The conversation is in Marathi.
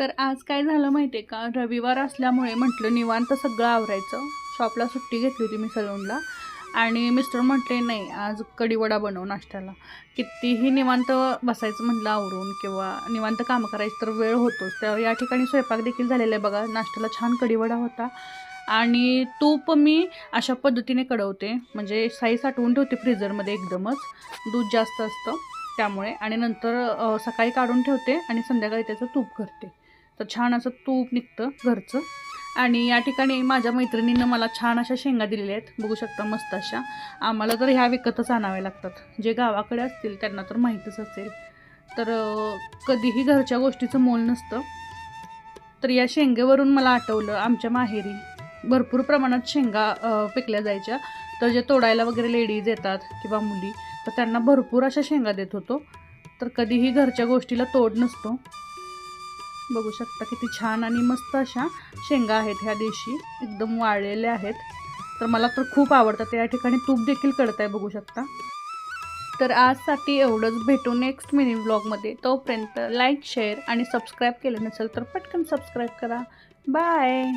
तर आज काय झालं माहिती आहे का, रविवार असल्यामुळे म्हटलं निवांत सगळं आवरायचं. शॉपला सुट्टी घेतली होती मी सलूनला आणि मिस्टर म्हटले, "नाही, आज कढीवडा बनव नाश्त्याला." कितीही निवांत बसायचं म्हटलं आवरून किंवा निवांत कामं करायची तर वेळ होतोच. तर या ठिकाणी स्वयंपाक देखील झालेला आहे बघा. नाश्त्याला छान कढीवडा होता आणि तूप मी अशा पद्धतीने कढवते, म्हणजे साई साठवून ठेवते फ्रीझरमध्ये एकदमच. दूध जास्त असतं त्यामुळे आणि नंतर सकाळी काढून ठेवते आणि संध्याकाळी त्याचं तूप करते. तर छान असं तूप निघतं घरचं. आणि या ठिकाणी माझ्या मैत्रिणीनं मला छान अशा शेंगा दिलेल्या आहेत, बघू शकता मस्त अशा. आम्हाला तर ह्या विकतच आणाव्या लागतात, जे गावाकडे असतील त्यांना तर माहीतच असेल. तर कधीही घरच्या गोष्टीचं मोल नसतं. तर या शेंगेवरून मला आठवलं, आमच्या माहेरी भरपूर प्रमाणात शेंगा पिकल्या जायच्या. तर जे तोडायला वगैरे लेडीज येतात किंवा मुली, तर त्यांना भरपूर अशा शेंगा देत होतो. तर कधीही घरच्या गोष्टीला तोड नसतो. बघू शकता किती छान आणि मस्त अशा शेंगा आहेत, ह्या देशी एकदम वाळलेल्या आहेत. तर मला तर खूप आवडतात. या ठिकाणी तूप देखील कळत आहे, बघू शकता. तर आजसाठी एवढंच. भेटू नेक्स्ट मिनी व्लॉगमध्ये. तोपर्यंत लाईक, शेअर आणि सबस्क्राईब केलं नसेल तर पटकन सबस्क्राईब करा. बाय.